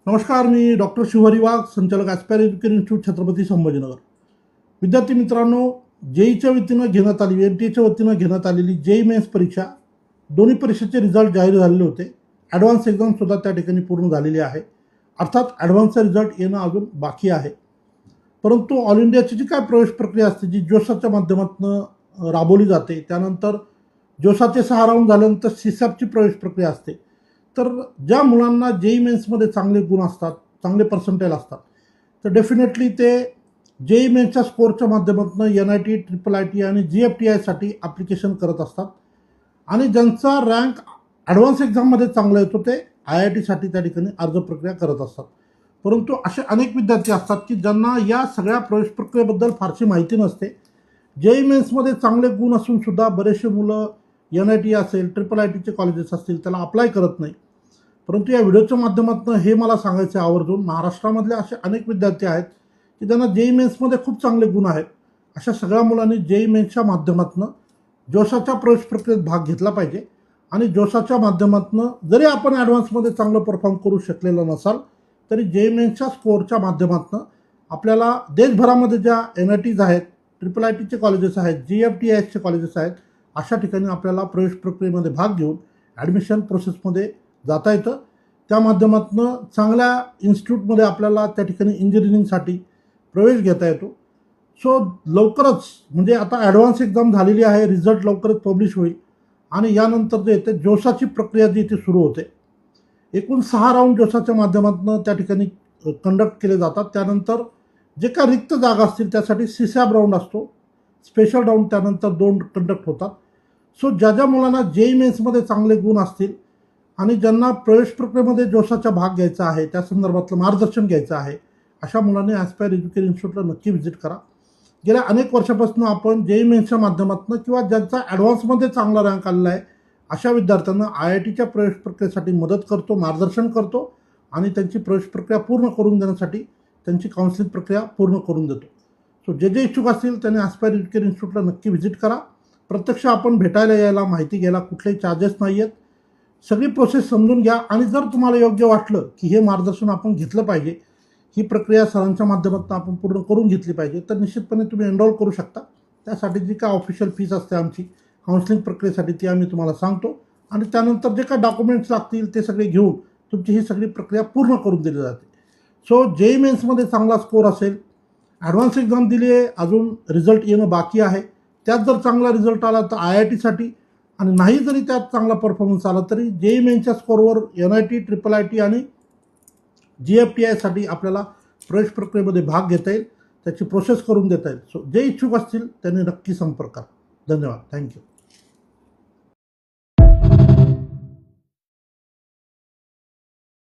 नमस्कार, मी डॉक्टर शिवहरी वाघ, संचालक aspire education institute, Chhatrapati Sambhajinagar. विद्यार्थी मित्रांनो, जेईच्या वतीनं घेण्यात आली, NTA वतीनं घेण्यात आलेली जेई मेन्स परीक्षा, दोन्ही परीक्षेचे रिझल्ट जाहीर झालेले होते. ॲडव्हान्स एक्झामसुद्धा त्या ठिकाणी पूर्ण झालेली आहे. अर्थात ॲडव्हान्सचा रिझल्ट येणं अजून बाकी आहे. परंतु ऑल इंडियाची जी काय प्रवेश प्रक्रिया असते, जी जोशाच्या माध्यमातून राबवली जाते, त्यानंतर जोशाचे 6 राऊंड झाल्यानंतर सीसॅपची प्रवेश प्रक्रिया असते. तर ज्या मुलांना जेई मेन्समध्ये चांगले गुण असतात, चांगले पर्सेंटाईल असतात, तर डेफिनेटली ते जेई मेन्सच्या स्कोअरच्या माध्यमातून NIT, IIIT आणि GFTIसाठी ॲप्लिकेशन करत असतात. आणि ज्यांचा रँक ॲडव्हान्स एक्झाममध्ये चांगला येतो ते IITसाठी त्या ठिकाणी अर्ज प्रक्रिया करत असतात. परंतु असे अनेक विद्यार्थी असतात की ज्यांना या सगळ्या प्रवेश प्रक्रियेबद्दल फारशी माहिती नसते. जेई मेन्समध्ये चांगले गुण असून सुद्धा बरेचसे मुलं NIT असेल, IIITचे कॉलेजेस असतील, त्याला अप्लाय करत नाही. परंतु या व्हिडिओच्या माध्यमातून हे मला सांगायचे आवर्जून, महाराष्ट्रामधले असे अनेक विद्यार्थी आहेत की ज्यांना जेई मेन्समध्ये खूप चांगले गुण आहेत. अशा सगळ्या मुलांनी जेई मेन्सच्या माध्यमातून जोशाच्या प्रवेश प्रक्रियेत भाग घेतला पाहिजे. आणि जोशाच्या माध्यमातून जरी आपण ॲडव्हान्समध्ये चांगलं परफॉर्म करू शकलेलं नसाल तरी जेई मेन्सच्या स्कोअरच्या माध्यमातून आपल्याला देशभरामध्ये ज्या NITs आहेत, IIITचे कॉलेजेस आहेत, GFTIचे कॉलेजेस आहेत, अशा ठिकाणी आपल्याला प्रवेश प्रक्रियेमध्ये भाग घेऊन ॲडमिशन प्रोसेसमध्ये जाता येतं. त्या माध्यमातून चांगल्या इन्स्टिट्यूटमध्ये आपल्याला त्या ठिकाणी इंजिनिअरिंगसाठी प्रवेश घेता येतो. सो लवकरच, म्हणजे आता ॲडव्हान्स एक्झाम झालेली आहे, रिझल्ट लवकरच पब्लिश होईल आणि यानंतर जे येते जोशाची प्रक्रिया जी इथे सुरू होते. एकूण 6 राऊंड जोशाच्या माध्यमातून त्या ठिकाणी कंडक्ट केले जातात. त्यानंतर जे काय रिक्त जागा असतील त्यासाठी सीसॅप राऊंड असतो, स्पेशल राऊंड त्यानंतर 2 कंडक्ट होतात. सो ज्या ज्या मुलांना जेई मेन्समध्ये चांगले गुण असतील आणि ज्यांना प्रवेश प्रक्रियेमध्ये जोशाचा भाग घ्यायचा आहे, त्या संदर्भातलं मार्गदर्शन घ्यायचं आहे, अशा मुलांनी ॲस्पायर एज्युकेशन इन्स्टिट्यूटला नक्की व्हिजिट करा. गेल्या अनेक वर्षापासून आपण जेई मेन्सच्या माध्यमातून किंवा ज्यांचा ॲडव्हान्समध्ये चांगला रँक आलेला आहे अशा विद्यार्थ्यांना IITच्या प्रवेश प्रक्रियेसाठी मदत करतो, मार्गदर्शन करतो आणि त्यांची प्रवेश प्रक्रिया पूर्ण करून देण्यासाठी त्यांची काउन्सिलिंग प्रक्रिया पूर्ण करून देतो. सो जे जे इच्छुक असतील त्यांनी ॲस्पायर एज्युकेशन इन्स्टिट्यूटला नक्की व्हिजिट करा. प्रत्यक्ष आपण भेटायला यायला, माहिती घ्यायला कुठलेही चार्जेस नाही आहेत. सगळी प्रोसेस समजून घ्या आणि जर तुम्हाला योग्य वाटलं की हे मार्गदर्शन आपण घेतलं पाहिजे, ही प्रक्रिया सरांच्या माध्यमातून आपण पूर्ण करून घेतली पाहिजे, तर निश्चितपणे तुम्ही एनरोल करू शकता. त्यासाठी जी काय ऑफिशियल फीस असते आमची काउन्सिलिंग प्रक्रियेसाठी ती आम्ही तुम्हाला सांगतो आणि त्यानंतर जे काय डॉक्युमेंट्स लागतील ते सगळे घेऊन तुमची ही सगळी प्रक्रिया पूर्ण करून दिली जाते. सो जेई मेन्समध्ये चांगला स्कोअर असेल, ॲडव्हान्स एक्झाम दिली आहे, अजून रिझल्ट येणं बाकी आहे, त्यात जर चांगला रिझल्ट आला तर IITसाठी, आणि नाही जरी त्यात चांगला परफॉर्मन्स आला तरी जेई मेन्सच्या स्कोअरवर NIT, IIIT आणि GFTIसाठी आपल्याला प्रवेश प्रक्रियेमध्ये भाग घेता येईल, त्याची प्रोसेस करून देता येईल. सो जे इच्छुक असतील त्यांनी नक्की संपर्क करा. धन्यवाद. थँक्यू.